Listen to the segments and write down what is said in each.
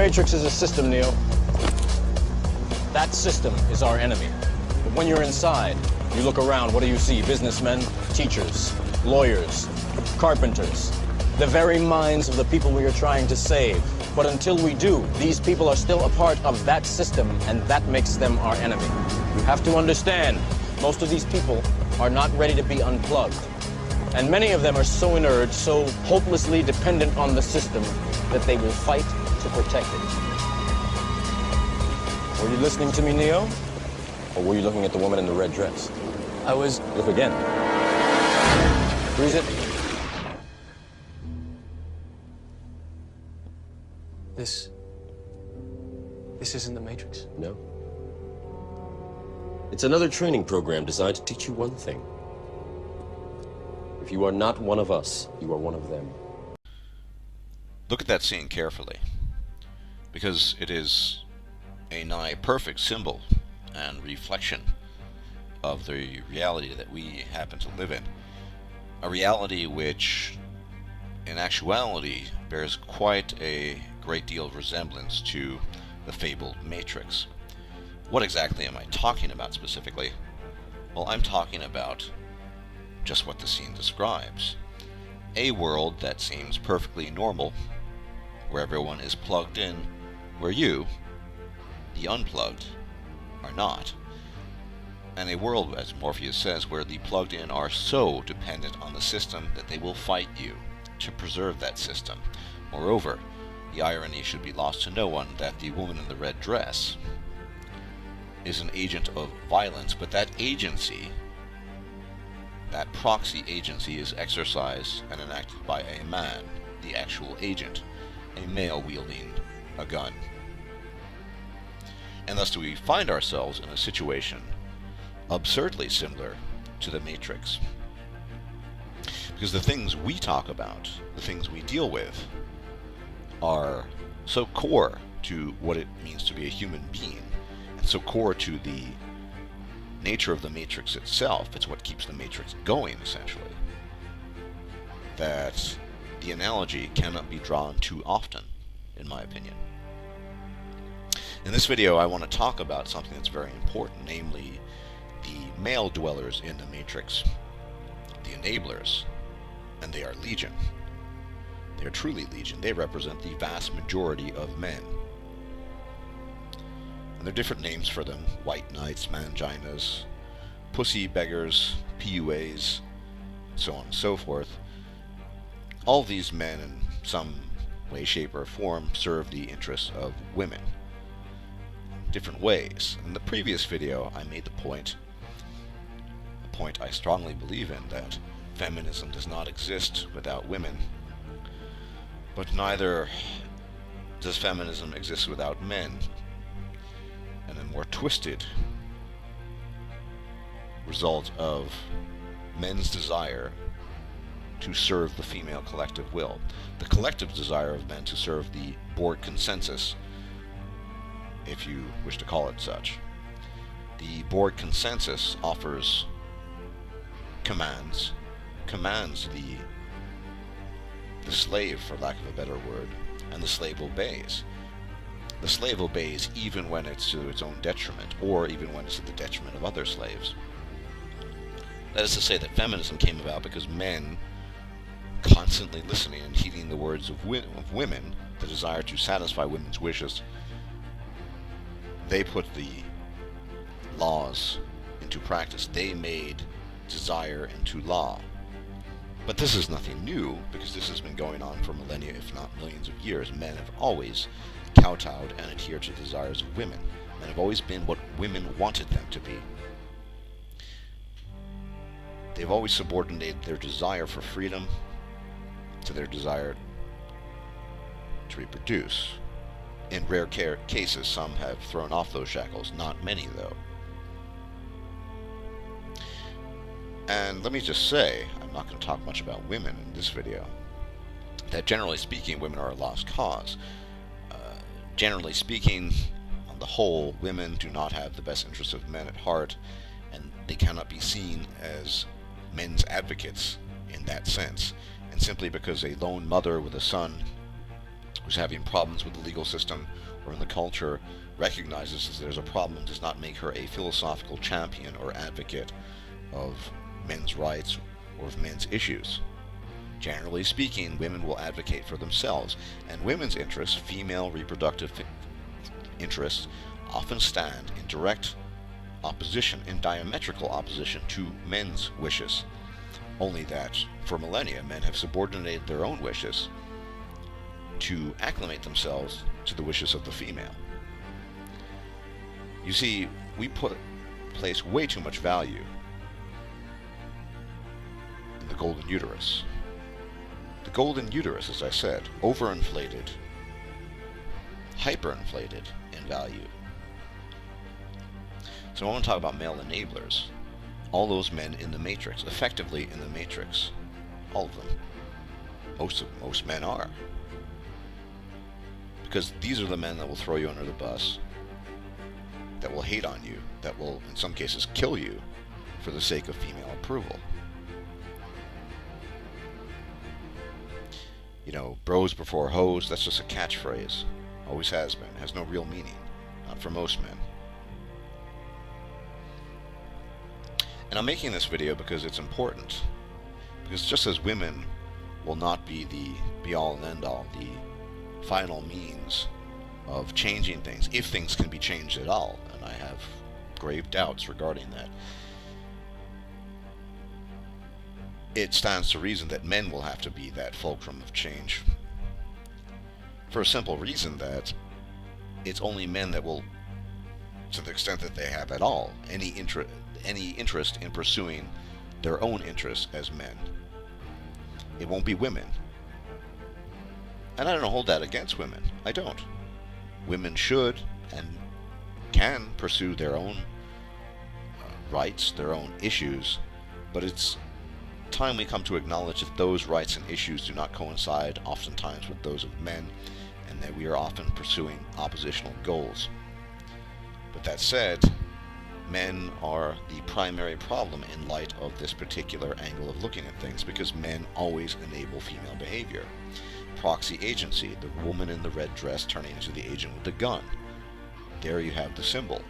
Matrix is a system, Neo. That system is our enemy. But when you're inside, you look around, what do you see? Businessmen, teachers, lawyers, carpenters. The very minds of the people we are trying to save. But until we do, these people are still a part of that system, and that makes them our enemy. You have to understand, most of these people are not ready to be unplugged. And many of them are so inert, so hopelessly dependent on the system, that they will fight to protect it. Were you listening to me, Neo? Or were you looking at the woman in the red dress? I was... Look again. Freeze it. This isn't the Matrix. No. It's another training program designed to teach you one thing. If you are not one of us, you are one of them. Look at that scene carefully, because it is a nigh perfect symbol and reflection of the reality that we happen to live in. A reality which, in actuality, bears quite a great deal of resemblance to the fabled Matrix. What exactly am I talking about specifically? Well, I'm talking about just what the scene describes. A world that seems perfectly normal, where everyone is plugged in, where you, the unplugged, are not. And a world, as Morpheus says, where the plugged in are so dependent on the system that they will fight you to preserve that system. Moreover, the irony should be lost to no one that the woman in the red dress is an agent of violence, but that agency, that proxy agency, is exercised and enacted by a man, the actual agent, a male wielding a gun. And thus do we find ourselves in a situation absurdly similar to the Matrix. Because the things we talk about, the things we deal with, are so core to what it means to be a human being, and so core to the nature of the Matrix itself. It's what keeps the Matrix going, essentially, that the analogy cannot be drawn too often, in my opinion. In this video, I want to talk about something that's very important, namely the male dwellers in the Matrix, the enablers, and they are legion. They are truly legion. They represent the vast majority of men. And there are different names for them: white knights, manginas, pussy beggars, PUAs, so on and so forth. All of these men, in some way, shape, or form, serve the interests of women. Different ways. In the previous video, I made the point, a point I strongly believe in, that feminism does not exist without women. But neither does feminism exist without men. And a more twisted result of men's desire to serve the female collective will. The collective desire of men to serve the Borg consensus, if you wish to call it such. The Borg consensus offers commands the slave, for lack of a better word, and the slave obeys. The slave obeys even when it's to its own detriment, or even when it's to the detriment of other slaves. That is to say that feminism came about because men, constantly listening and heeding the words of women, the desire to satisfy women's wishes, they put the laws into practice. They made desire into law. But this is nothing new, because this has been going on for millennia, if not millions of years. Men have always kowtowed and adhered to the desires of women. Men have always been what women wanted them to be. They've always subordinated their desire for freedom to their desire to reproduce. In rare cases, some have thrown off those shackles. Not many, though. And let me just say, I'm not going to talk much about women in this video, that generally speaking, women are a lost cause. Generally speaking, on the whole, women do not have the best interests of men at heart, and they cannot be seen as men's advocates in that sense. And simply because a lone mother with a son, who's having problems with the legal system or in the culture recognizes that there's a problem does not make her a philosophical champion or advocate of men's rights or of men's issues. Generally speaking, women will advocate for themselves, and women's interests, female reproductive interests, often stand in direct opposition, in diametrical opposition to men's wishes. Only that, for millennia, men have subordinated their own wishes to acclimate themselves to the wishes of the female. You see, we place way too much value in the golden uterus. The golden uterus, as I said, overinflated, hyperinflated in value. So I want to talk about male enablers. All those men in the matrix, effectively in the matrix. All of them. Most men are. Because these are the men that will throw you under the bus, that will hate on you, that will, in some cases, kill you for the sake of female approval. You know, bros before hoes, that's just a catchphrase. Always has been. It has no real meaning. Not for most men. And I'm making this video because it's important. Because just as women will not be the be-all and end-all, the final means of changing things, if things can be changed at all, and I have grave doubts regarding that, it stands to reason that men will have to be that fulcrum of change. For a simple reason that it's only men that will, to the extent that they have at all, any interest in pursuing their own interests as men. It won't be women. And I don't hold that against women. I don't. Women should and can pursue their own rights, their own issues, but it's time we come to acknowledge that those rights and issues do not coincide oftentimes with those of men, and that we are often pursuing oppositional goals. But that said, men are the primary problem in light of this particular angle of looking at things, because men always enable female behavior. Proxy agency, the woman in the red dress turning into the agent with the gun. There you have the symbol.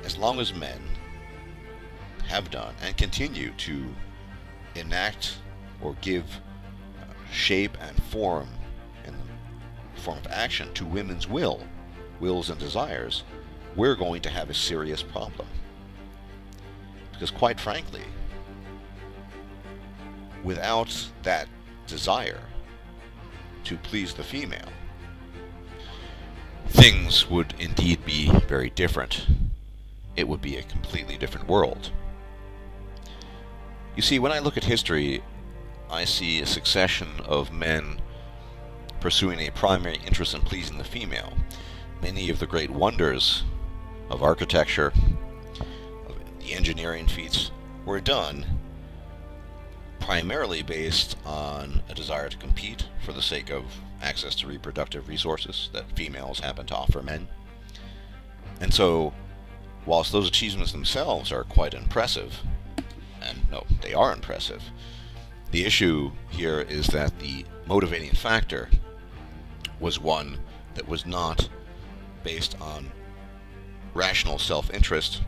As long as men have done and continue to enact or give shape and form in the form of action to women's wills and desires, we're going to have a serious problem. Because quite frankly, without that desire to please the female, things would indeed be very different. It would be a completely different world. You see, when I look at history, I see a succession of men pursuing a primary interest in pleasing the female. Many of the great wonders of architecture, of the engineering feats, were done primarily based on a desire to compete for the sake of access to reproductive resources that females happen to offer men. And so, whilst those achievements themselves are quite impressive, and no, they are impressive, the issue here is that the motivating factor was one that was not based on rational self-interest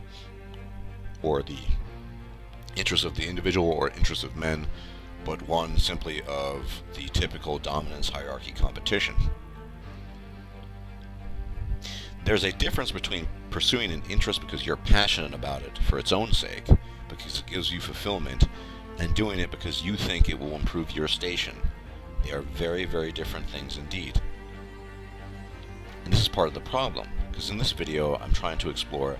or the interests of the individual or interests of men, but one simply of the typical dominance hierarchy competition. There's a difference between pursuing an interest because you're passionate about it for its own sake, because it gives you fulfillment, and doing it because you think it will improve your station. They are very, very different things indeed. And this is part of the problem, because in this video I'm trying to explore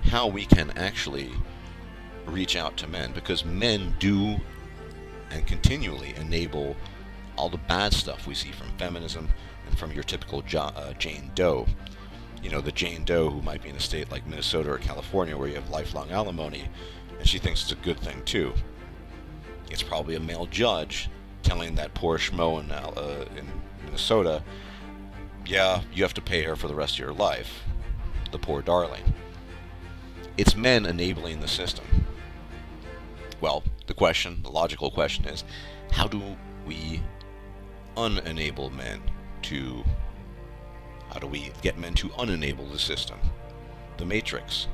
how we can actually reach out to men, because men do and continually enable all the bad stuff we see from feminism and from your typical Jane Doe. You know, the Jane Doe who might be in a state like Minnesota or California where you have lifelong alimony, and she thinks it's a good thing too. It's probably a male judge telling that poor schmo in Minnesota, yeah, you have to pay her for the rest of your life, the poor darling. It's men enabling the system. Well, the logical question is, how do we unenable men to... How do we get men to unenable the system? The Matrix.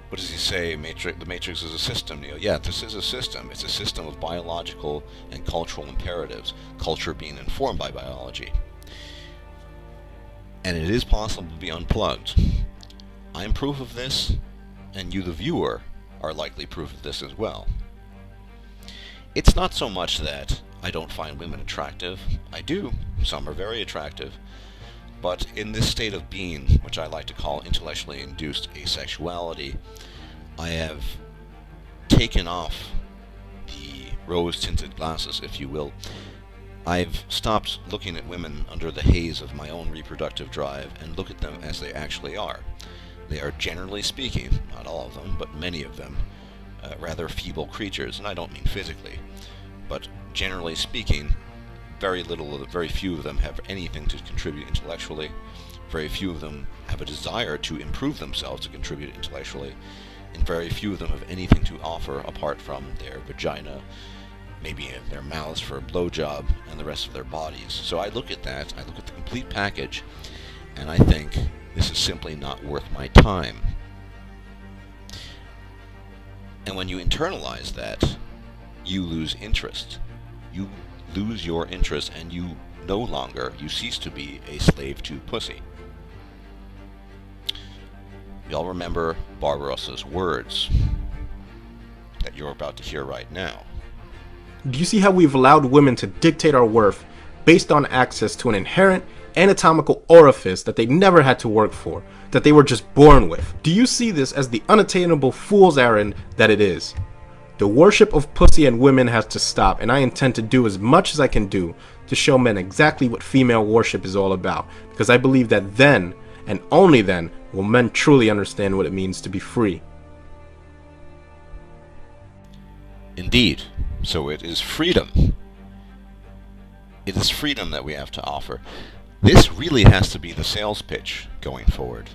What does he say? The Matrix is a system, Neo. Yeah, this is a system. It's a system of biological and cultural imperatives, culture being informed by biology. And it is possible to be unplugged. I'm proof of this, and you, the viewer, are likely proof of this as well. It's not so much that I don't find women attractive. I do. Some are very attractive. But in this state of being, which I like to call intellectually induced asexuality, I have taken off the rose-tinted glasses, if you will. I've stopped looking at women under the haze of my own reproductive drive and look at them as they actually are. They are, generally speaking, not all of them, but many of them, rather feeble creatures, and I don't mean physically, but generally speaking, very few of them have anything to contribute intellectually. Very few of them have a desire to improve themselves to contribute intellectually. And very few of them have anything to offer apart from their vagina, maybe their mouths for a blowjob, and the rest of their bodies. So I look at that, I look at the complete package, and I think this is simply not worth my time. And when you internalize that, you lose interest. You lose your interest, and you cease to be a slave to pussy. Y'all remember Barbarossa's words that you're about to hear right now. Do you see how we've allowed women to dictate our worth based on access to an inherent anatomical orifice that they never had to work for, that they were just born with? Do you see this as the unattainable fool's errand that it is? The worship of pussy and women has to stop, and I intend to do as much as I can do to show men exactly what female worship is all about, because I believe that then, and only then, will men truly understand what it means to be free. Indeed. So it is freedom. It is freedom that we have to offer. This really has to be the sales pitch going forward.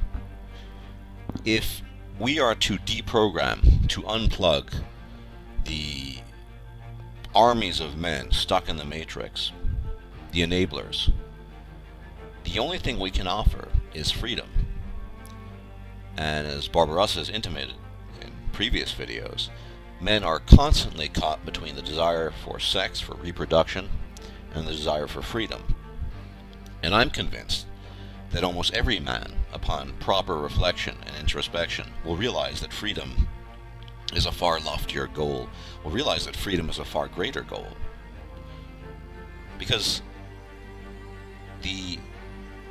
If we are to deprogram, to unplug the armies of men stuck in the Matrix, the enablers, the only thing we can offer is freedom. And as Barbarossa has intimated in previous videos, men are constantly caught between the desire for sex, for reproduction, and the desire for freedom. And I'm convinced that almost every man, upon proper reflection and introspection, will realize that freedom is a far loftier goal, will realize that freedom is a far greater goal. Because the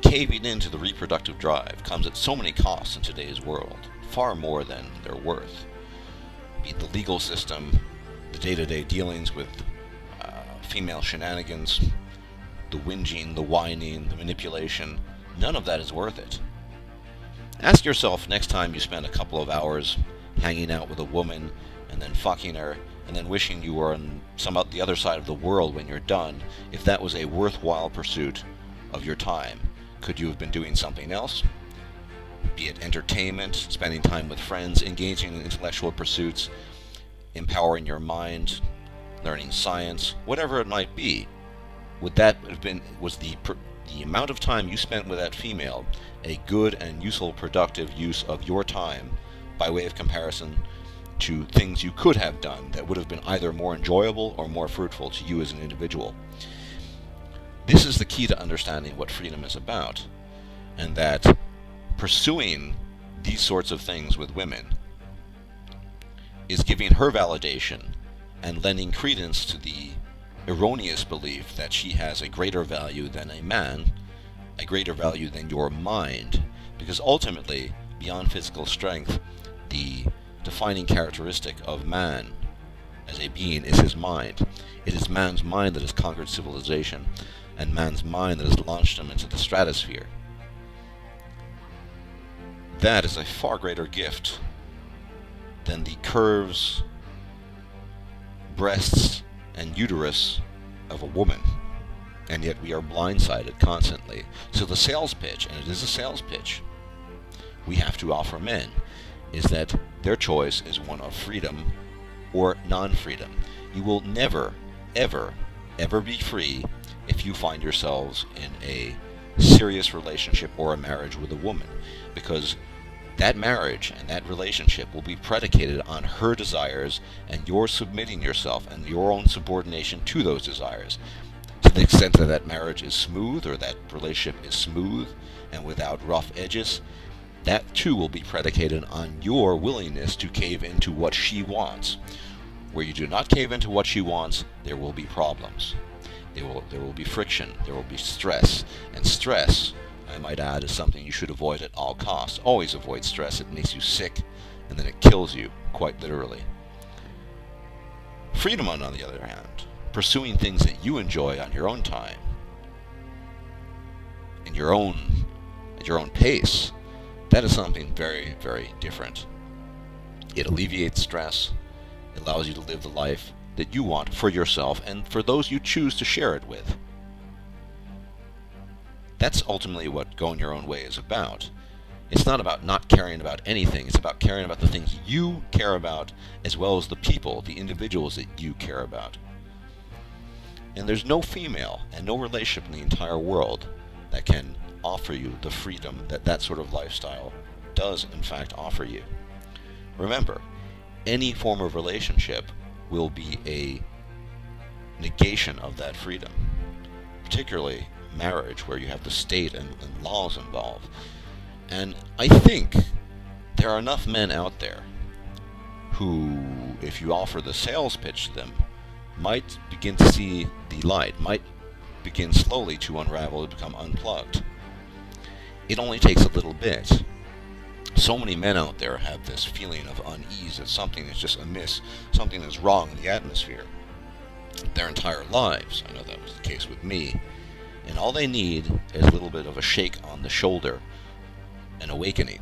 caving into the reproductive drive comes at so many costs in today's world, far more than they're worth. Be it the legal system, the day-to-day dealings with female shenanigans, the whinging, the whining, the manipulation, none of that is worth it. Ask yourself next time you spend a couple of hours hanging out with a woman and then fucking her and then wishing you were on the other side of the world when you're done, if that was a worthwhile pursuit of your time. Could you have been doing something else? Be it entertainment, spending time with friends, engaging in intellectual pursuits, empowering your mind, learning science, whatever it might be. Would that have been, was the amount of time you spent with that female a good and useful, productive use of your time by way of comparison to things you could have done that would have been either more enjoyable or more fruitful to you as an individual? This is the key to understanding what freedom is about, and that pursuing these sorts of things with women is giving her validation and lending credence to the erroneous belief that she has a greater value than a man, a greater value than your mind, because ultimately, beyond physical strength, the defining characteristic of man as a being is his mind. It is man's mind that has conquered civilization, and man's mind that has launched him into the stratosphere. That is a far greater gift than the curves, breasts, and uterus of a woman. And yet we are blindsided constantly. So the sales pitch, and it is a sales pitch, we have to offer men, is that their choice is one of freedom or non-freedom. You will never, ever, ever be free if you find yourselves in a serious relationship or a marriage with a woman, because that marriage and that relationship will be predicated on her desires and your submitting yourself and your own subordination to those desires. To the extent that that marriage is smooth, or that relationship is smooth and without rough edges, that too will be predicated on your willingness to cave into what she wants. Where you do not cave into what she wants, there will be problems. There will be friction, there will be stress, and stress, I might add, is something you should avoid at all costs. Always avoid stress. It makes you sick, and then it kills you, quite literally. Freedom, on the other hand, pursuing things that you enjoy on your own time, at your own pace, that is something very, very different. It alleviates stress. It allows you to live the life that you want for yourself and for those you choose to share it with. That's ultimately what going your own way is about. It's not about not caring about anything. It's about caring about the things you care about, as well as the people, the individuals that you care about. And there's no female and no relationship in the entire world that can offer you the freedom that that sort of lifestyle does in fact offer you. Remember, any form of relationship will be a negation of that freedom, particularly marriage, where you have the state and laws involved. And I think there are enough men out there who, if you offer the sales pitch to them, might begin to see the light, might begin slowly to unravel and become unplugged. It only takes a little bit. So many men out there have this feeling of unease, that something is just amiss, something is wrong in the atmosphere. Their entire lives, I know that was the case with me, and all they need is a little bit of a shake on the shoulder, an awakening.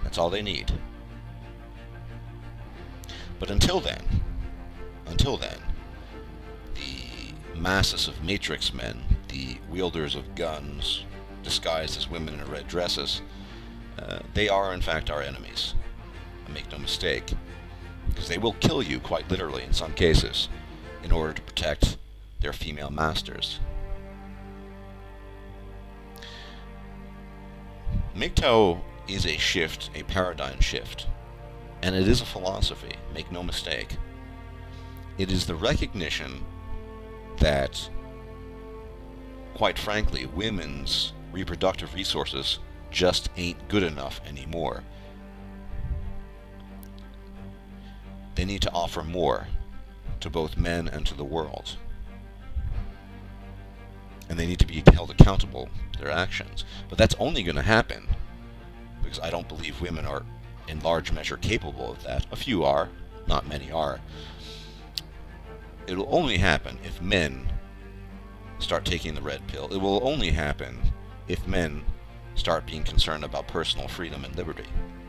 That's all they need. But until then, the masses of matrix men, the wielders of guns, disguised as women in red dresses, they are in fact our enemies. Make no mistake, because they will kill you, quite literally in some cases, in order to protect their female masters. MGTOW is a shift, a paradigm shift, and it is a philosophy, make no mistake. It is the recognition that, quite frankly, women's reproductive resources just ain't good enough anymore. They need to offer more to both men and to the world. And they need to be held accountable for their actions. But that's only going to happen because I don't believe women are in large measure capable of that. A few are, not many are. It'll only happen if men start taking the red pill. It will only happen if men start being concerned about personal freedom and liberty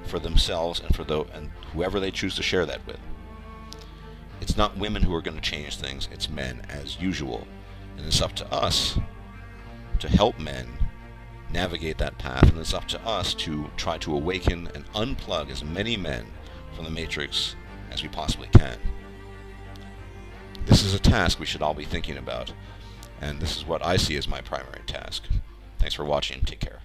for themselves and for and whoever they choose to share that with. It's not women who are going to change things, it's men as usual. And it's up to us to help men navigate that path, and it's up to us to try to awaken and unplug as many men from the matrix as we possibly can. This is a task we should all be thinking about, and this is what I see as my primary task. Thanks for watching. Take care.